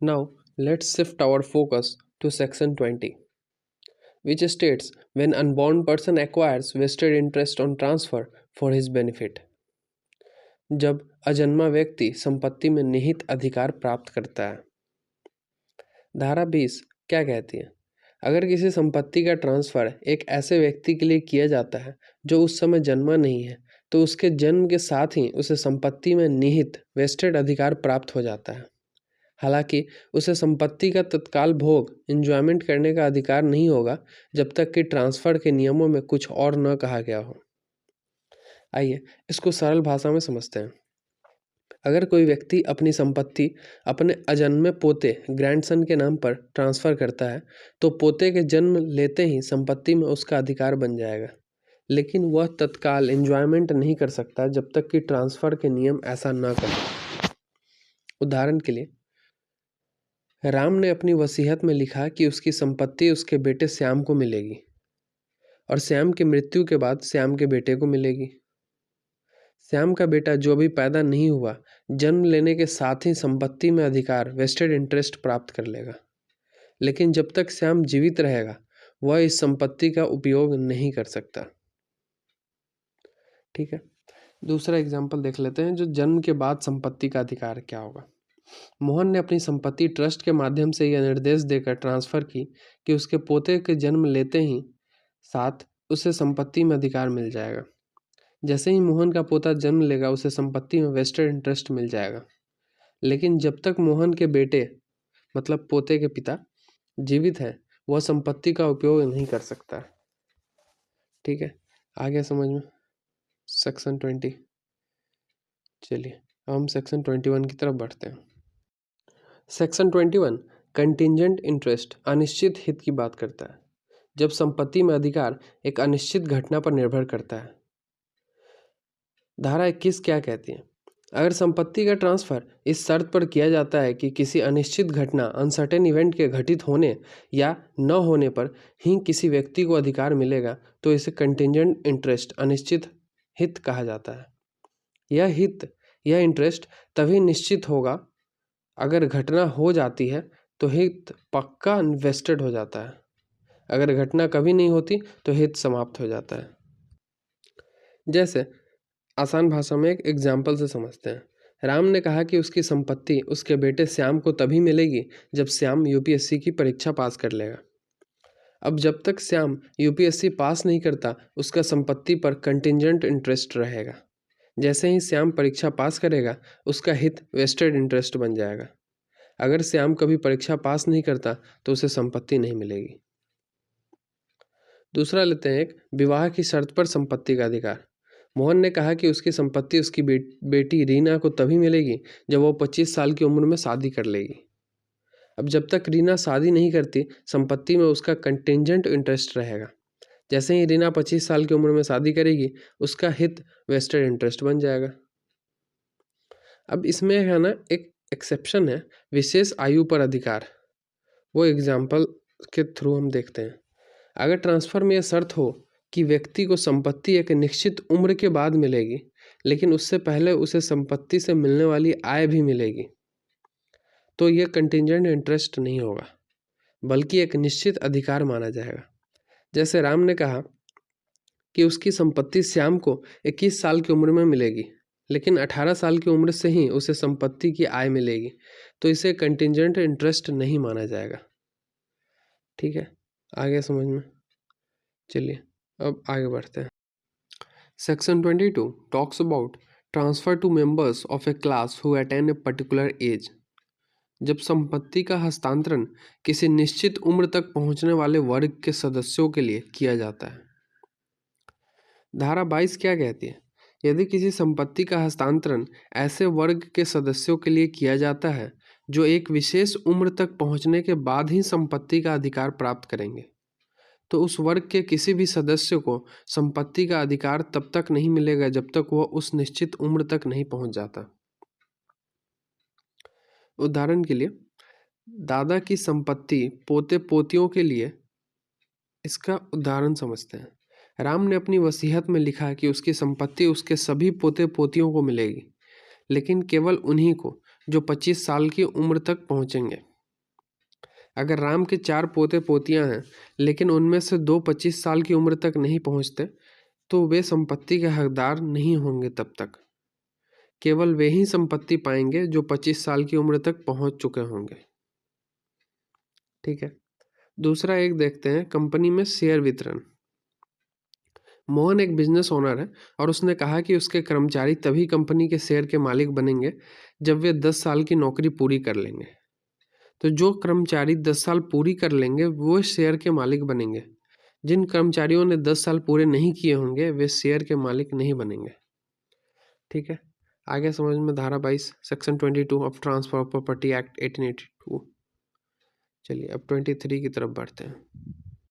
Now, let's shift our focus to section 20, which states when unborn person acquires vested interest on transfer for his benefit. जब अजन्मा व्यक्ति संपत्ति में निहित अधिकार प्राप्त करता है। धारा 20 क्या कहती है? अगर किसी संपत्ति का ट्रांसफर एक ऐसे व्यक्ति के लिए किया जाता है जो उस समय जन्मा नहीं है, तो उसके जन्म के साथ ही उसे संपत्ति में निहित वेस्टेड अधिकार प्राप्त हो जाता है। हालांकि उसे संपत्ति का तत्काल भोग एंजॉयमेंट करने का अधिकार नहीं होगा जब तक कि ट्रांसफर के नियमों में कुछ और न कहा गया हो। आइए इसको सरल भाषा में समझते हैं। अगर कोई व्यक्ति अपनी संपत्ति अपने अजन्मे पोते ग्रैंडसन के नाम पर ट्रांसफ़र करता है, तो पोते के जन्म लेते ही संपत्ति में उसका अधिकार बन जाएगा, लेकिन वह तत्काल एंजॉयमेंट नहीं कर सकता जब तक कि ट्रांसफ़र के नियम ऐसा न करें। उदाहरण के लिए, राम ने अपनी वसीयत में लिखा कि उसकी संपत्ति उसके बेटे श्याम को मिलेगी और श्याम की मृत्यु के बाद श्याम के बेटे को मिलेगी। श्याम का बेटा जो अभी पैदा नहीं हुआ, जन्म लेने के साथ ही संपत्ति में अधिकार वेस्टेड इंटरेस्ट प्राप्त कर लेगा, लेकिन जब तक श्याम जीवित रहेगा वह इस संपत्ति का उपयोग नहीं कर सकता। ठीक है, दूसरा एग्जाम्पल देख लेते हैं, जो जन्म के बाद संपत्ति का अधिकार क्या होगा। मोहन ने अपनी संपत्ति ट्रस्ट के माध्यम से यह निर्देश देकर ट्रांसफर की कि उसके पोते के जन्म लेते ही साथ उसे संपत्ति में अधिकार मिल जाएगा। जैसे ही मोहन का पोता जन्म लेगा उसे संपत्ति में वेस्टेड इंटरेस्ट मिल जाएगा, लेकिन जब तक मोहन के बेटे मतलब पोते के पिता जीवित है वह संपत्ति का उपयोग नहीं कर सकता। ठीक है, आ गया समझ में सेक्शन 20। चलिए हम सेक्शन 21 की तरफ बढ़ते हैं। सेक्शन 21 कंटिंजेंट इंटरेस्ट अनिश्चित हित की बात करता है, जब संपत्ति में अधिकार एक अनिश्चित घटना पर निर्भर करता है। धारा 21 क्या कहती है? अगर संपत्ति का ट्रांसफर इस शर्त पर किया जाता है कि किसी अनिश्चित घटना अनसर्टेन इवेंट के घटित होने या न होने पर ही किसी व्यक्ति को अधिकार मिलेगा, तो इसे कंटिंजेंट इंटरेस्ट अनिश्चित हित कहा जाता है। यह इंटरेस्ट तभी निश्चित होगा अगर घटना हो जाती है तो हित पक्का इन्वेस्टेड हो जाता है, अगर घटना कभी नहीं होती तो हित समाप्त हो जाता है। जैसे आसान भाषा में एक एग्जाम्पल से समझते हैं। राम ने कहा कि उसकी संपत्ति उसके बेटे श्याम को तभी मिलेगी जब श्याम यूपीएससी की परीक्षा पास कर लेगा। अब जब तक श्याम यूपीएससी पास नहीं करता उसका संपत्ति पर कंटिंजेंट इंटरेस्ट रहेगा। जैसे ही श्याम परीक्षा पास करेगा उसका हित वेस्टेड इंटरेस्ट बन जाएगा। अगर श्याम कभी परीक्षा पास नहीं करता तो उसे संपत्ति नहीं मिलेगी। दूसरा लेते हैं, एक विवाह की शर्त पर संपत्ति का अधिकार। मोहन ने कहा कि उसकी संपत्ति उसकी बेटी रीना को तभी मिलेगी जब वो 25 साल की उम्र में शादी कर लेगी। अब जब तक रीना शादी नहीं करती संपत्ति में उसका कंटिंजेंट इंटरेस्ट रहेगा। जैसे ही रीना 25 साल की उम्र में शादी करेगी उसका हित वेस्टेड इंटरेस्ट बन जाएगा। अब इसमें है ना एक एक्सेप्शन है, विशेष आयु पर अधिकार। वो एग्जाम्पल के थ्रू हम देखते हैं। अगर ट्रांसफर में यह शर्त हो कि व्यक्ति को संपत्ति एक निश्चित उम्र के बाद मिलेगी, लेकिन उससे पहले उसे संपत्ति से मिलने वाली आय भी मिलेगी, तो यह कंटिंजेंट इंटरेस्ट नहीं होगा बल्कि एक निश्चित अधिकार माना जाएगा। जैसे राम ने कहा कि उसकी संपत्ति श्याम को 21 साल की उम्र में मिलेगी, लेकिन 18 साल की उम्र से ही उसे संपत्ति की आय मिलेगी, तो इसे कंटिंजेंट इंटरेस्ट नहीं माना जाएगा। ठीक है, आगे समझ में। चलिए अब आगे बढ़ते हैं। Section 22 talks about transfer to members of a class who attain a particular age, जब संपत्ति का हस्तांतरण किसी निश्चित उम्र तक पहुंचने वाले वर्ग के सदस्यों के लिए किया जाता है। धारा 22 क्या कहती है? यदि किसी संपत्ति का हस्तांतरण ऐसे वर्ग के सदस्यों के लिए किया जाता है जो एक विशेष उम्र तक पहुंचने के बाद ही संपत्ति का अधिकार प्राप्त करेंगे, तो उस वर्ग के किसी भी सदस्य को संपत्ति का अधिकार तब तक नहीं मिलेगा जब तक वह उस निश्चित उम्र तक नहीं पहुंच जाता। उदाहरण के लिए, दादा की संपत्ति पोते पोतियों के लिए। इसका उदाहरण समझते हैं। राम ने अपनी वसीयत में लिखा कि उसकी संपत्ति उसके सभी पोते पोतियों को मिलेगी, लेकिन केवल उन्हीं को जो 25 साल की उम्र तक पहुंचेंगे। अगर राम के 4 पोते पोतियां हैं लेकिन उनमें से 2 25 साल की उम्र तक नहीं पहुंचते तो वे संपत्ति के हकदार नहीं होंगे। तब तक केवल वे ही संपत्ति पाएंगे जो 25 साल की उम्र तक पहुंच चुके होंगे। ठीक है। दूसरा एक देखते हैं, कंपनी में शेयर वितरण। मोहन एक बिजनेस ओनर है और उसने कहा कि उसके कर्मचारी तभी कंपनी के शेयर के मालिक बनेंगे जब वे 10 साल की नौकरी पूरी कर लेंगे। तो जो कर्मचारी 10 साल पूरी कर लेंगे वो शेयर के मालिक बनेंगे। जिन कर्मचारियों ने 10 साल पूरे नहीं किए होंगे वे शेयर के मालिक नहीं बनेंगे। ठीक है। आगे समझ में धारा 22 section 22 of transfer of property act 1882। चलिए अब 23 की तरफ बढ़ते हैं।